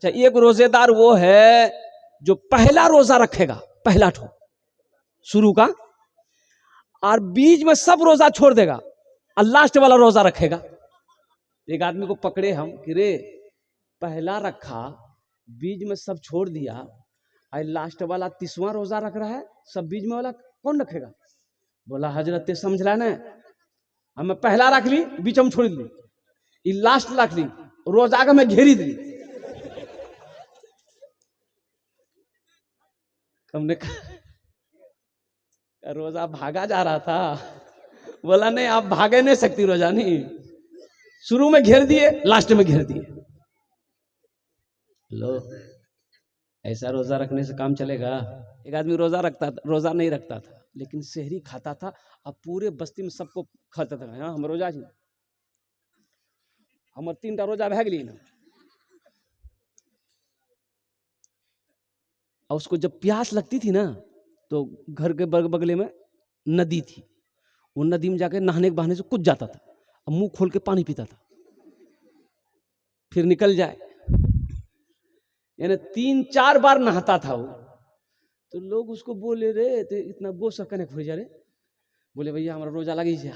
अच्छा, एक रोजेदार वो है जो पहला रोजा रखेगा, पहला ठो शुरू का, और बीच में सब रोजा छोड़ देगा और लास्ट वाला रोजा रखेगा। एक आदमी को पकड़े हम कि रे पहला रखा, बीच में सब छोड़ दिया, और लास्ट वाला 30वां रोजा रख रहा है, सब बीच में वाला कौन रखेगा? बोला हजरत ते समझ रहा ना, हम पहला रख ली, बीच में छोड़ दी, लास्ट रख ली, रोजा का मैं घेरी दी। हमने कहा रोजा भागा जा रहा था। बोला नहीं, आप भागे नहीं सकती रोजा, नहीं, शुरू में घेर दिए, लास्ट में घेर दिए। लो, ऐसा रोजा रखने से काम चलेगा? एक आदमी रोजा रखता था, रोजा नहीं रखता था, लेकिन सेहरी खाता था, अब पूरे बस्ती में सबको खाता था। हाँ, हम रोजा, हमारे 3टा रोजा भाग ली ना। और उसको जब प्यास लगती थी ना, तो घर के बगले में नदी थी, वो नदी में जाके नहाने के बहाने से कूद जाता था, और मुंह खोल के पानी पीता था, फिर निकल जाए, यानी 3-4 बार नहाता था वो। तो लोग उसको बोले रे तो इतना गोसा कने खोल जा रे? बोले भैया हमारा रोजा लगी जा,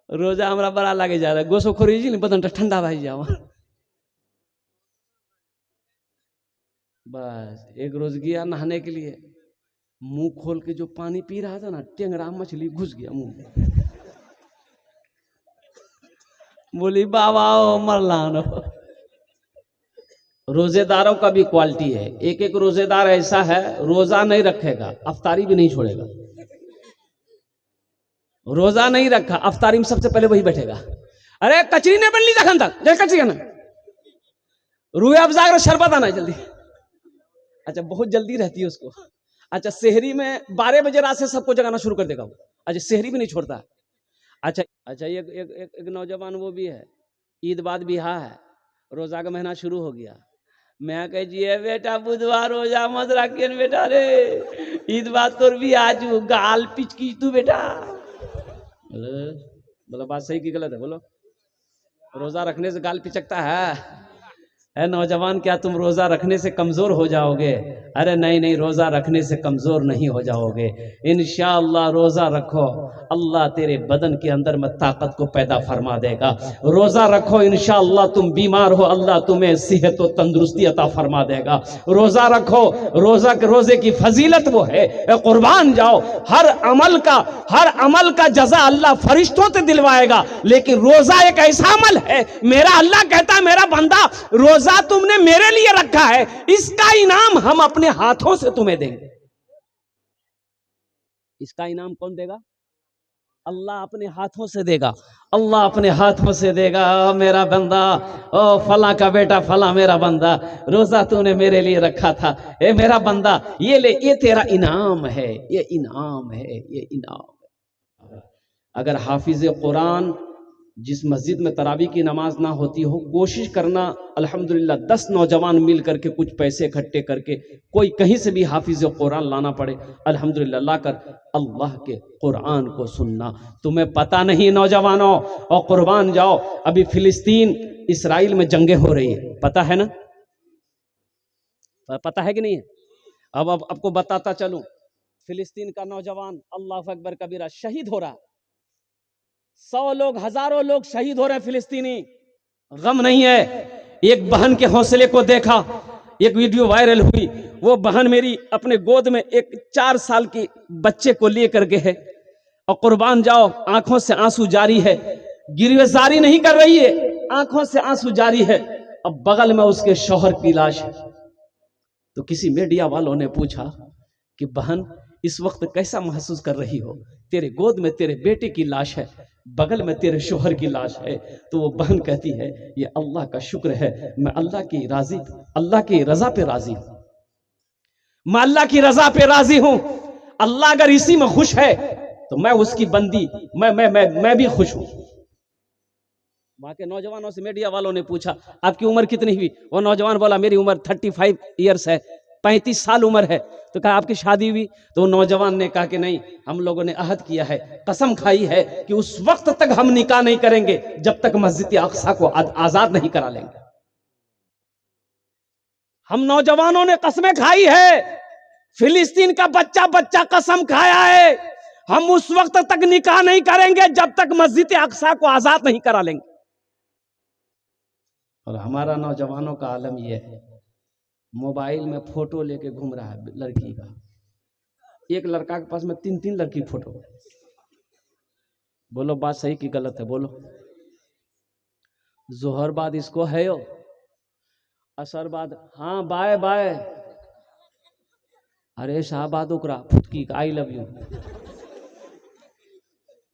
रोजा हमारा बड़ा लगे जा रहा है, गोसो खोरी जी बदन ठंडा भाई जाओ। बस एक रोज गया नहाने के लिए, मुंह खोल के जो पानी पी रहा था ना, टेंगरा मछली घुस गया मुंह में। बोली बाबा ओ मरलान। रोजेदारों का भी क्वालिटी है। एक एक रोजेदार ऐसा है, रोजा नहीं रखेगा, अफ्तारी भी नहीं छोड़ेगा। रोजा नहीं रखा, अफ्तारी में सबसे पहले वही बैठेगा। अरे कचरी नहीं बन ली दखन तक, जल कचरी ना, रूए अफजा कर शरबत आना जल्दी। अच्छा, बहुत जल्दी रहती है उसको। अच्छा, सेहरी में 12 बजे रात से सबको जगाना शुरू कर देगा वो। अच्छा, सेहरी भी नहीं छोड़ता। अच्छा, एक नौजवान वो भी है, ईद बाद बिहा है, रोजा का महीना शुरू हो गया। मैं कह जी बेटा बुधवार रोजा मत रखे बेटा रे, ईद बाद तोर भी आज गाल पिचकी तू बेटा। बोलो बात सही की गलत है? बोलो, रोजा रखने से गाल पिचकता है? नौजवान, क्या तुम रोजा रखने से कमजोर हो जाओगे? अरे नहीं नहीं, रोजा रखने से कमजोर नहीं हो जाओगे, इंशाअल्लाह। रोजा रखो, अल्लाह तेरे बदन के अंदर में ताकत को पैदा फरमा देगा। रोजा रखो, इंशाअल्लाह तुम बीमार हो, अल्लाह तुम्हें सेहत और तंदुरुस्ती अता फरमा देगा। रोजा रखो, रोजे की फजीलत वो है, कुर्बान जाओ, हर अमल का जजा अल्लाह फरिश्तों से दिलवाएगा, लेकिन रोजा एक ऐसा अमल है, मेरा अल्लाह कहता है मेरा बंदा रोजा तुमने मेरे लिए रखा है, इसका इनाम हम अपने हाथों से तुम्हें देंगे। इसका इनाम कौन देगा? अल्लाह अपने हाथों से देगा। अल्लाह अपने हाथों से देगा। मेरा बंदा, ओ फला का बेटा, फला मेरा बंदा, रोजा तूने मेरे लिए रखा था, ए मेरा बंदा, ये ले, ये तेरा इनाम है, ये इनाम है, ये इनाम है। अगर हाफिज कुरान जिस मस्जिद में तरावी की नमाज ना होती हो, कोशिश करना अल्हम्दुलिल्लाह 10 नौजवान मिल करके कुछ पैसे इकट्ठे करके कोई कहीं से भी हाफिज कुरान लाना पड़े, अल्हम्दुलिल्लाह लाकर अल्लाह के कुरान को सुनना। तुम्हें पता नहीं नौजवानों, और कुर्बान जाओ, अभी फिलिस्तीन इसराइल में जंगे हो रही है, पता है ना? पता है कि नहीं है? अब आपको बताता चलूं, फिलिस्तीन का नौजवान अल्लाह अकबर कबीरा शहीद हो रहा, 100 लोग, हजारों लोग शहीद हो रहे हैं फिलिस्तीनी, गम नहीं है। एक बहन के हौसले को देखा, एक वीडियो वायरल हुई, वो बहन मेरी अपने गोद में एक 4 साल के बच्चे को लेकर के है, और कुर्बान जाओ, आंखों से आंसू जारी है, गिरफ्तारी नहीं कर रही है, आंखों से आंसू जारी है। अब बगल में उसके शौहर की लाश है। तो किसी मीडिया वालों ने पूछा कि बहन इस वक्त कैसा महसूस कर रही हो? तेरे गोद में तेरे बेटे की लाश है, बगल में तेरे शोहर की लाश है। तो वो बहन कहती है ये अल्लाह का शुक्र है, मैं अल्लाह की रजा पे राजी हूं, मैं अल्लाह की रजा पे राजी हूं। अल्लाह अगर इसी में खुश है तो मैं उसकी बंदी, मैं भी खुश हूं। वहां के नौजवानों से मीडिया वालों ने पूछा आपकी उम्र कितनी हुई? वो नौजवान बोला मेरी उम्र 35 ईयर्स है। 35 साल उम्र है। तो कहा आपकी शादी हुई? तो नौजवान ने कहा कि नहीं, हम लोगों ने अहद किया है, कसम खाई है कि उस वक्त तक हम निकाह नहीं करेंगे जब तक मस्जिद अक्सा को आजाद नहीं करा लेंगे। हम नौजवानों ने कसमें खाई है, फिलिस्तीन का बच्चा बच्चा कसम खाया है, हम उस वक्त तक निकाह नहीं करेंगे जब तक मस्जिद अक्सा को आजाद नहीं करा लेंगे। और हमारा नौजवानों का आलम यह है, मोबाइल में फोटो लेके घूम रहा है लड़की का। एक लड़का के पास में 3-3 लड़की फोटो। बोलो बात सही कि गलत है? बोलो। जोहर बाद इसको है यो, असर बाद हाँ बाय बाय, अरे शाहबाद उकरा फुटकी का आई लव यू।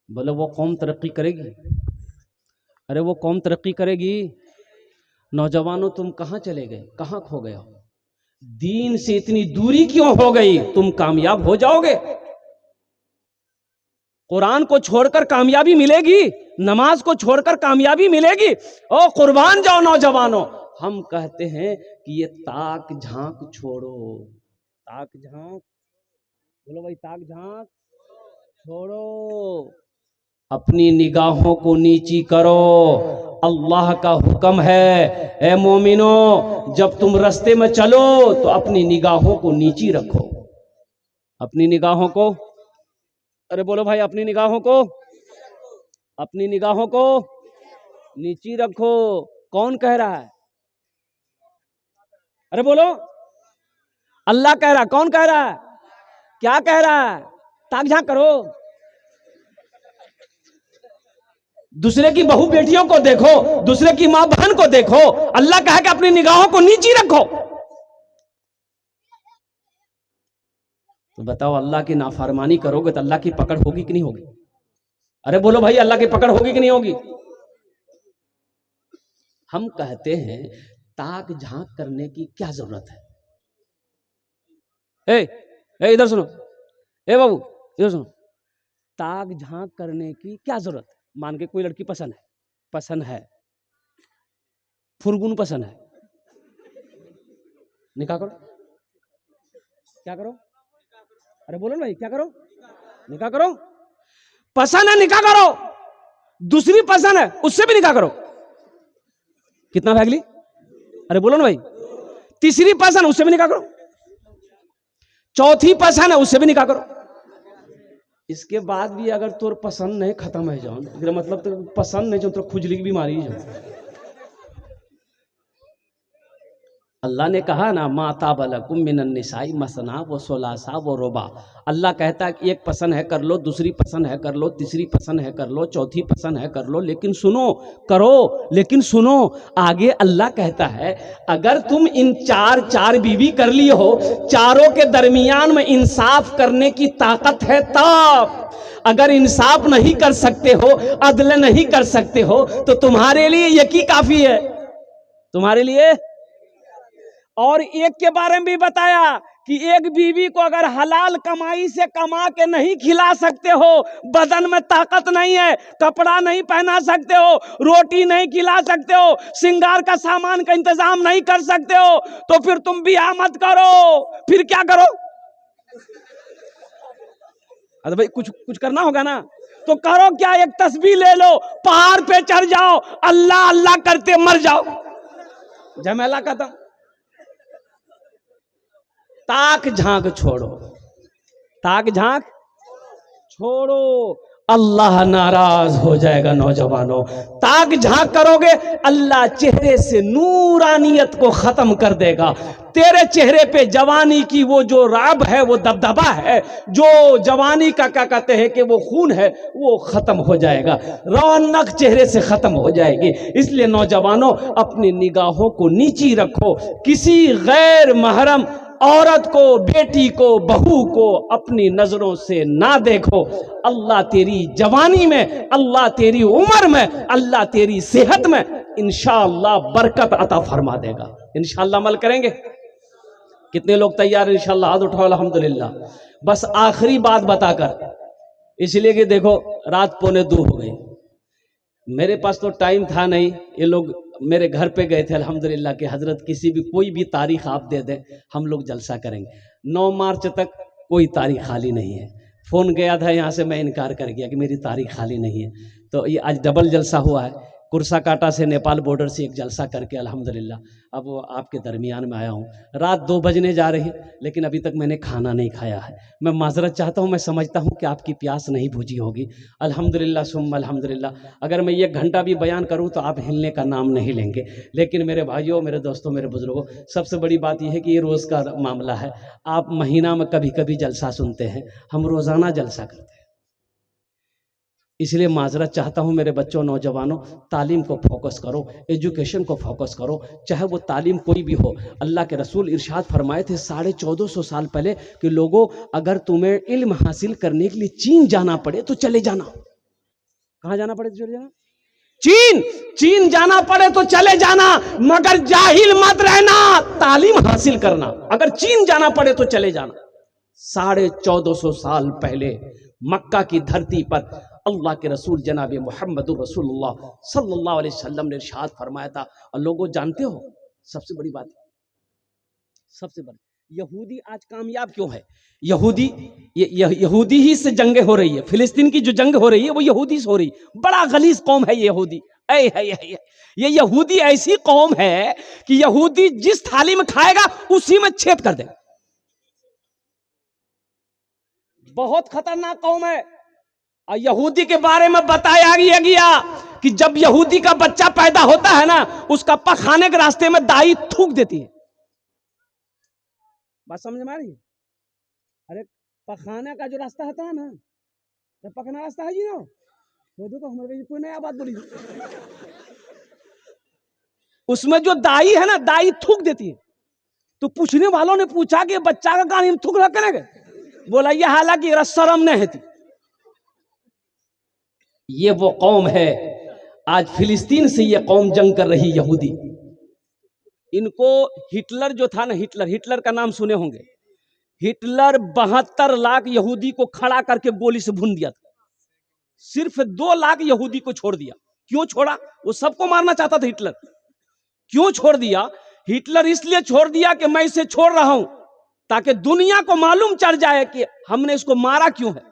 बोलो वो कौम तरक्की करेगी? अरे वो कौम तरक्की करेगी? नौजवानों तुम कहां चले गए, कहां खो गए हो? दीन से इतनी दूरी क्यों हो गई? तुम कामयाब हो जाओगे। कुरान को छोड़कर कामयाबी मिलेगी, नमाज को छोड़कर कामयाबी मिलेगी। ओ कुर्बान जाओ नौजवानों। हम कहते हैं कि ये ताक झांक छोड़ो, ताक झांक, बोलो भाई ताक झांक छोड़ो, अपनी निगाहों को नीची करो। अल्लाह का हुक्म है, ए मोमिनो, जब तुम रास्ते में चलो तो अपनी निगाहों को नीची रखो, अपनी निगाहों को, अरे बोलो भाई, अपनी निगाहों को, अपनी निगाहों को नीची रखो। कौन कह रहा है? अरे बोलो, अल्लाह कह रहा है। कौन कह रहा है? क्या कह रहा है? ताक झांक करो। दूसरे की बहू बेटियों को देखो, दूसरे की मां बहन को देखो। अल्लाह कहा कि अपनी निगाहों को नीची रखो। तो बताओ, अल्लाह की नाफरमानी करोगे तो अल्लाह की पकड़ होगी कि नहीं होगी? अरे बोलो भाई, अल्लाह की पकड़ होगी कि नहीं होगी? हम कहते हैं ताक झांक करने की क्या जरूरत है? ए इधर सुनो, ए बाबू इधर सुनो, ताक झांक करने की क्या जरूरत है? मान के कोई लड़की पसंद है, फुरगुन पसंद है, निकाह करो। क्या करो? अरे बोलो भाई, क्या करो? निकाह करो। पसंद है, निकाह करो। दूसरी पसंद है, उससे भी निकाह करो। कितना भागली? अरे बोलो ना भाई। तीसरी पसंद, उससे भी निकाह करो। चौथी पसंद है, उससे भी निकाह करो। इसके बाद भी अगर तोर पसंद नहीं खत्म है जाओ, मतलब तो पसंद नहीं जो तो खुजली की बीमारी है। अल्लाह ने कहा ना, माता बलकुम मिनन निसाई मसना व सोलासा व रोबा। अल्लाह कहता है कि एक पसंद है कर लो, दूसरी पसंद है कर लो, तीसरी पसंद है कर लो, चौथी पसंद है कर लो, लेकिन सुनो, करो लेकिन सुनो, आगे अल्लाह कहता है अगर तुम इन चार बीवी कर लिए हो, चारों के दरमियान में इंसाफ करने की ताकत है तब। अगर इंसाफ नहीं कर सकते हो, अदल नहीं कर सकते हो, तो तुम्हारे लिए यकी काफी है, तुम्हारे लिए। और एक के बारे में भी बताया कि एक बीवी को अगर हलाल कमाई से कमा के नहीं खिला सकते हो, बदन में ताकत नहीं है, कपड़ा नहीं पहना सकते हो, रोटी नहीं खिला सकते हो, श्रृंगार का सामान का इंतजाम नहीं कर सकते हो, तो फिर तुम ब्याह मत करो। फिर क्या करो? अरे भाई कुछ करना होगा ना, तो करो क्या? एक तस्बीह ले लो, पहाड़ पे चढ़ जाओ, अल्लाह अल्लाह करते मर जाओ, झमेला खत्म। ताक झांक छोड़ो, ताक झांक छोड़ो, अल्लाह नाराज हो जाएगा। नौजवानों, ताक झांक करोगे, अल्लाह चेहरे से नूरानियत को खत्म कर देगा। तेरे चेहरे पे जवानी की वो जो राब है, वो दबदबा है, जो जवानी का क्या कहते हैं कि वो खून है, वो खत्म हो जाएगा, रौनक चेहरे से खत्म हो जाएगी। इसलिए नौजवानों, अपनी निगाहों को नीची रखो, किसी गैर महरम औरत को, बेटी को, बहू को अपनी नजरों से ना देखो। अल्लाह तेरी जवानी में, अल्लाह तेरी उम्र में, अल्लाह तेरी सेहत में इंशाअल्लाह बरकत अता फरमा देगा। इंशाअल्लाह अमल करेंगे। कितने लोग तैयार? इंशाअल्लाह हाथ उठाओ, अल्हम्दुलिल्लाह। बस आखिरी बात बताकर, इसलिए कि देखो रात 1:45 हो गई, मेरे पास तो टाइम था नहीं, ये लोग मेरे घर पे गए थे अल्हम्दुलिल्लाह कि हजरत किसी भी कोई भी तारीख आप दे दें हम लोग जलसा करेंगे। 9 मार्च तक कोई तारीख खाली नहीं है। फ़ोन गया था यहाँ से, मैं इनकार कर गया कि मेरी तारीख खाली नहीं है। तो ये आज डबल जलसा हुआ है, कुर्साकाटा से नेपाल बॉर्डर से एक जलसा करके अल्हम्दुलिल्लाह अब वो आपके दरमियान में आया हूँ। रात 2 बजने जा रही है लेकिन अभी तक मैंने खाना नहीं खाया है। मैं माजरत चाहता हूँ, मैं समझता हूँ कि आपकी प्यास नहीं बुझी होगी। अल्हम्दुलिल्लाह सुम्मा अल्हम्दुलिल्लाह। अगर मैं 1 घंटा भी बयान करूँ तो आप हिलने का नाम नहीं लेंगे। लेकिन मेरे भाइयों, मेरे दोस्तों, मेरे बुजुर्गों, सबसे बड़ी बात यह है कि ये रोज़ का मामला है। आप महीना में कभी कभी जलसा सुनते हैं, हम रोज़ाना जलसा करते हैं। इसलिए माजरत चाहता हूँ मेरे बच्चों, नौजवानों, तालीम को फोकस करो, एजुकेशन को फोकस करो, चाहे वो तालीम कोई भी हो। अल्लाह के रसूल इरशाद फरमाए थे 1450 साल पहले कि लोगों, अगर तुम्हें इल्म हासिल करने के लिए चीन जाना पड़े तो चले जाना। कहाँ जाना पड़े तो चले जाना? चीन जाना पड़े तो चले जाना, मगर जाहिल मत रहना, तालीम हासिल करना। अगर चीन जाना पड़े तो चले जाना। 1450 साल पहले मक्का की धरती पर अल्लाह के रसूल जनाब मोहम्मद रसूलुल्लाह सल्लल्लाहु अलैहि वसल्लम ने इरशाद फरमाया था। और लोगों जानते हो सबसे बड़ी बात, सबसे बड़ी, यहूदी आज कामयाब क्यों है? यहूदी ही से जंगें हो रही है। फिलिस्तीन की जो जंग हो रही है वो यहूदी से हो रही है। बड़ा गलीज कौम है ये यहूदी। ये यहूदी ऐसी कौम है कि यहूदी जिस थाली में खाएगा उसी में छेद कर देगा। बहुत खतरनाक कौम है। और यहूदी के बारे में बताया गया कि जब यहूदी का बच्चा पैदा होता है ना, उसका पखाने के रास्ते में दाई थूक देती है। बात समझ में आ रही है? अरे पखाने का जो रास्ता होता है ना, तो पखना रास्ता है जी ना, वो देखो हमारे कोई नया बात बोली, उसमें जो दाई है ना, दाई थूक देती है। तो पूछने वालों ने पूछा कि बच्चा का कान थूक रहा करेगा? बोला ये हालांकि शर्म नहीं है थी। ये वो कौम है, आज फिलिस्तीन से ये कौम जंग कर रही यहूदी। इनको हिटलर जो था ना, हिटलर का नाम सुने होंगे। हिटलर 72 लाख यहूदी को खड़ा करके गोली से भून दिया था। सिर्फ 2 लाख यहूदी को छोड़ दिया। क्यों छोड़ा? वो सबको मारना चाहता था हिटलर। क्यों छोड़ दिया? हिटलर इसलिए छोड़ दिया कि मैं इसे छोड़ रहा हूं ताकि दुनिया को मालूम चल जाए कि हमने इसको मारा क्यों है,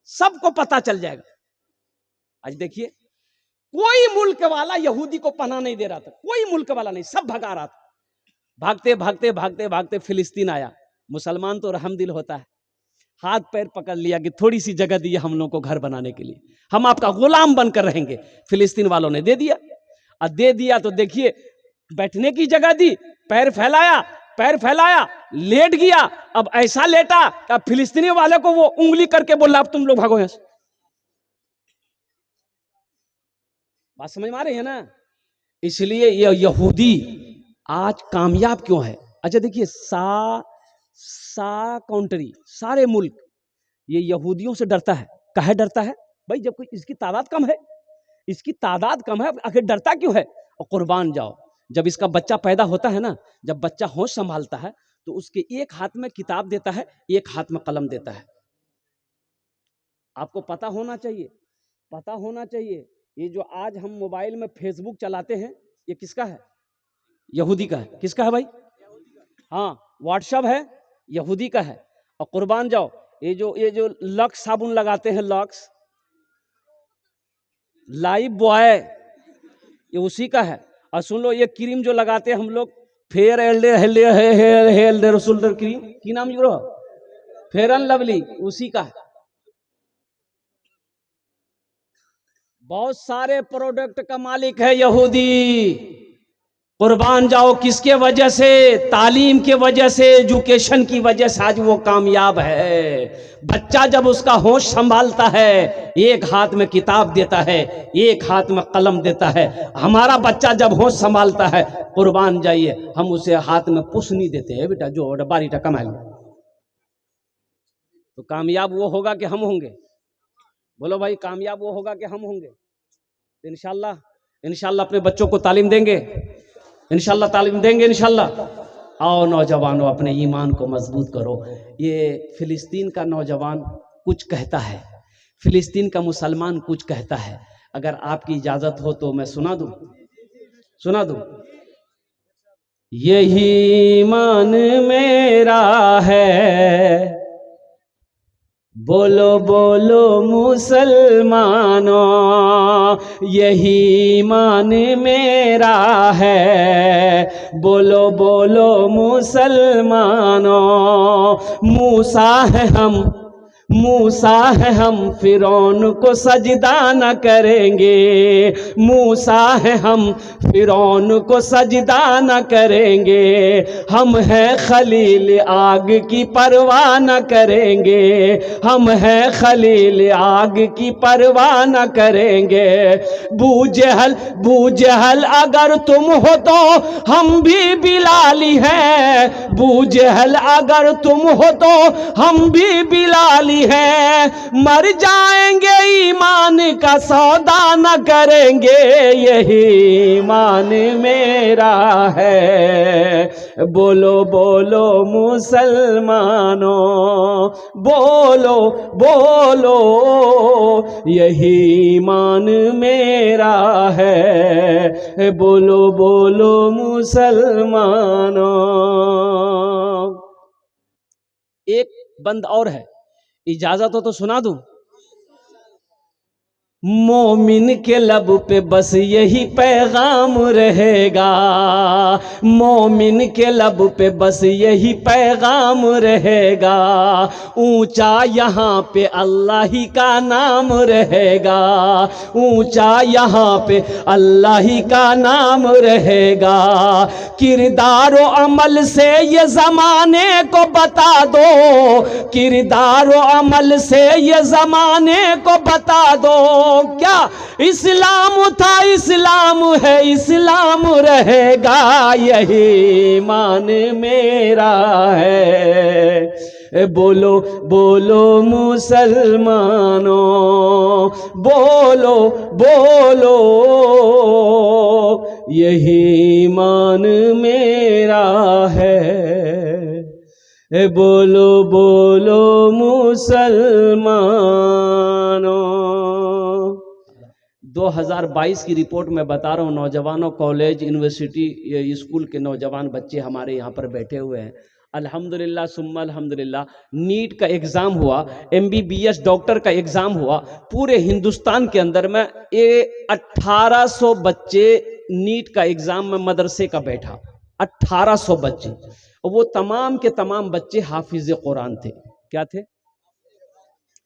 सबको पता चल जाएगा। आज देखिए, कोई मुल्क वाला यहूदी को पनाह नहीं दे रहा था, कोई मुल्क वाला नहीं, सब भगा रहा था। भागते भागते भागते भागते फिलिस्तीन आया। मुसलमान तो रहमदिल होता है, हाथ पैर पकड़ लिया कि थोड़ी सी जगह दी हम लोगों को घर बनाने के लिए, हम आपका गुलाम बनकर रहेंगे। फिलिस्तीन वालों ने दे दिया। और दे दिया तो देखिए, बैठने की जगह दी, पैर फैलाया, लेट गया। अब ऐसा लेटा कि फिलिस्तीनी वाले को वो उंगली करके बोला अब तुम लोग भागो यहां से। बात समझ में आ रही है ना? इसलिए ये यहूदी आज कामयाब क्यों है? अच्छा देखिए, कंट्री, सारे मुल्क ये यहूदियों से डरता है। काहे डरता है भाई? जब कोई इसकी तादाद कम है, आखिर डरता क्यों है? और कुर्बान जाओ, जब इसका बच्चा पैदा होता है ना, जब बच्चा होश संभालता है तो उसके एक हाथ में किताब देता है, एक हाथ में कलम देता है। आपको पता होना चाहिए, ये जो आज हम मोबाइल में फेसबुक चलाते हैं, ये किसका है? यहूदी का है। किसका है भाई? हाँ, व्हाट्सएप है, यहूदी का है। और कुर्बान जाओ, ये जो लक्स साबुन लगाते हैं, लक्स लाइफ बॉय, ये उसी का है। और सुन लो, ये क्रीम जो लगाते हैं हम लोग, फेयर एल्डर रसूलर क्रीम, की नाम जो फेयर एंड लवली, उसी का है। बहुत सारे प्रोडक्ट का मालिक है यहूदी। कुर्बान जाओ, किसके वजह से? तालीम के वजह से, एजुकेशन की वजह से आज वो कामयाब है। बच्चा जब उसका होश संभालता है, एक हाथ में किताब देता है, एक हाथ में कलम देता है। हमारा बच्चा जब होश संभालता है, कुर्बान जाइए, हम उसे हाथ में पुश नहीं देते हैं, बेटा जो 12 कमा लिया। तो कामयाब वो होगा कि हम होंगे? बोलो भाई, कामयाब वो होगा कि हम होंगे? इंशाल्लाह अपने बच्चों को तालीम देंगे, इंशाल्लाह। आओ नौजवानों, अपने ईमान को मजबूत करो। ये फिलिस्तीन का नौजवान कुछ कहता है, फिलिस्तीन का मुसलमान कुछ कहता है। अगर आपकी इजाजत हो तो मैं सुना दूं? सुना दूं? यही ईमान मेरा है, बोलो बोलो मुसलमानों, यही ईमान मेरा है, बोलो बोलो मुसलमानों। मूसा है हम फिरौन को सजदा न करेंगे, मूसा है हम फिरौन को सजदा न करेंगे, हम हैं खलील आग की परवाह न करेंगे, हम हैं खलील आग की परवाह न करेंगे। बूजहल अगर तुम हो तो हम भी बिलाली हैं, बूजहल अगर तुम हो तो हम भी बिलाली है, मर जाएंगे ईमान का सौदा न करेंगे, यही ईमान मेरा है, बोलो बोलो मुसलमानों, बोलो बोलो यही ईमान मेरा है, बोलो बोलो मुसलमानों। एक बंद और है, इजाजत हो तो सुना दूं? मोमिन के लब पे बस यही पैगाम रहेगा, मोमिन के लब पे बस यही पैगाम रहेगा, ऊंचा यहाँ पे अल्लाह ही का नाम रहेगा, ऊंचा यहाँ पे अल्लाह ही का नाम रहेगा। किरदार व अमल से ये जमाने को बता दो, किरदार व अमल से ये जमाने को बता दो, क्या इस्लाम था इस्लाम है इस्लाम रहेगा, यही ईमान मेरा है, बोलो बोलो मुसलमानों, बोलो बोलो यही ईमान मेरा है, बोलो बोलो मुसलमानों। 2022 की रिपोर्ट में बता रहा हूँ, नौजवानों, कॉलेज, यूनिवर्सिटी, स्कूल के नौजवान बच्चे हमारे यहाँ पर बैठे हुए हैं। अल्हम्दुलिल्लाह सुम्मा अल्हम्दुलिल्लाह, नीट का एग्ज़ाम हुआ, MBBS डॉक्टर का एग्ज़ाम हुआ, पूरे हिंदुस्तान के अंदर में ये 1800 बच्चे नीट का एग्ज़ाम में मदरसे का बैठा, 1800 बच्चे, वो तमाम के तमाम बच्चे हाफिज़ कुरान थे। क्या थे?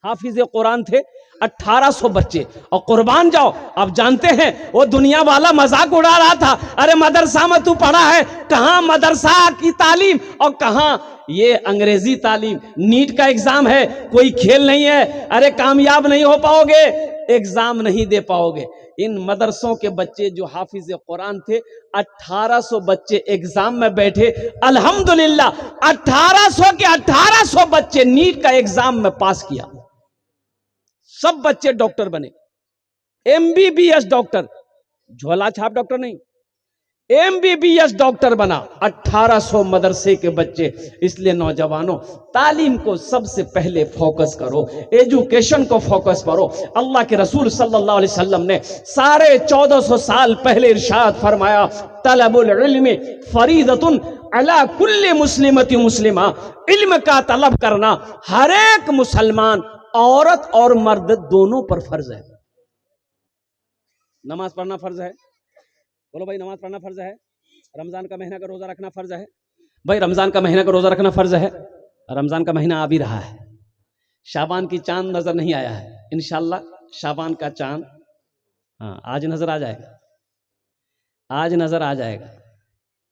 हाफिज़ कुरान थे, 1800 बच्चे। और कुर्बान जाओ, आप जानते हैं वो दुनिया वाला मजाक उड़ा रहा था, अरे मदरसा में तू पढ़ा है, कहां मदरसा की तालीम और कहां ये अंग्रेजी तालीम। नीट का एग्जाम है, कोई खेल नहीं है, अरे कामयाब नहीं हो पाओगे, एग्जाम नहीं दे पाओगे। इन मदरसों के बच्चे जो हाफिज कुरान थे, 1800 बच्चे एग्जाम में बैठे, अल्हम्दुलिल्लाह 1800 के 1800 बच्चे नीट का एग्जाम में पास किया, सब बच्चे डॉक्टर बने, MBBS डॉक्टर, झोला छाप डॉक्टर नहीं, MBBS डॉक्टर बना 1800 मदरसे के बच्चे। इसलिए नौजवानों, तालीम को सबसे पहले फोकस करो, एजुकेशन को फोकस करो। अल्लाह के रसूल सल्लल्लाहु अलैहि वसल्लम ने 1450 साल पहले इरशाद फरमाया, तलबुल इल्मी फरीदतुन अला कुल्ली मुस्लिमति मुस्लिमा, इल्म का तलब करना हर एक मुसलमान, औरत और मर्द दोनों पर फर्ज है। नमाज पढ़ना फर्ज है, बोलो भाई, नमाज पढ़ना फर्ज है। रमजान का महीना का रोजा रखना फर्ज है भाई, रमजान का महीना का रोजा रखना फर्ज है। रमजान का महीना आ भी रहा है, शाबान की चांद नजर नहीं आया है, इंशाल्लाह शाबान का चांद आज नजर आ जाएगा, आज नजर आ जाएगा,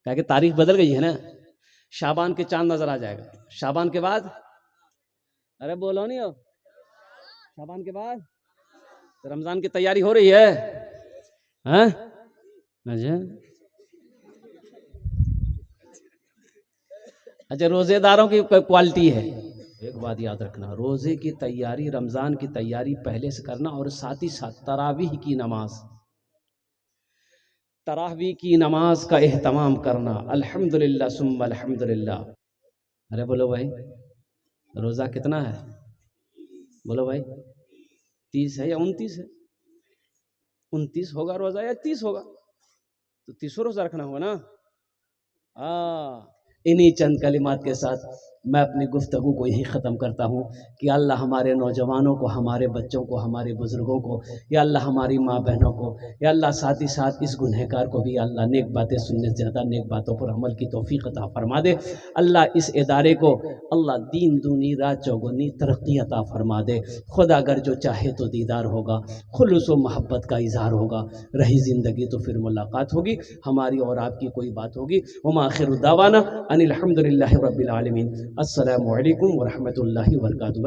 क्या कि तारीख बदल गई है ना, शाबान के चांद नजर आ जाएगा। शाबान के बाद, अरे बोलो नहीं हो, शाबान के बाद तो रमजान की तैयारी हो रही है, हैं? अच्छा, रोजेदारों की क्वालिटी है, एक बात याद रखना, रोजे की तैयारी, रमजान की तैयारी पहले से करना, और साथ ही साथ तरावीह की नमाज, तरावीह की नमाज का एहतमाम करना। अल्हम्दुलिल्लाह सुम्मा अल्हम्दुलिल्लाह। अरे बोलो भाई, रोजा कितना है? बोलो भाई, 30 है या 29 है? 29 होगा रोजा या 30 होगा? तो 30 रोज़ा रखना होगा ना। इन्हीं चंद कलिमात के साथ मैं अपनी गुफ्तगू को यही ख़त्म करता हूँ कि अल्लाह हमारे नौजवानों को, हमारे बच्चों को, हमारे बुज़ुर्गों को, या अल्लाह हमारी माँ बहनों को, या अल्लाह साथ ही साथ इस गुनहगार को भी अल्लाह नेक बातें सुनने से ज़्यादा नेक बातों पर अमल की तौफ़ीक़ अता फ़रमा दे। अल्लाह इस इदारे को अल्लाह दीन दूनी रात चौगुनी तरक्की अता फ़रमा दे। खुदा अगर जो चाहे तो दीदार होगा, खुलूस व मोहब्बत का इज़हार होगा, रही ज़िंदगी तो फिर मुलाकात होगी, हमारी और आपकी कोई बात होगी। वमा आखिरु दावाना अनिल हम्दुलिल्लाहि रब्बिल आलमीन। अस्सलामु अलैकुम व रहमतुल्लाहि व बरकातुहू।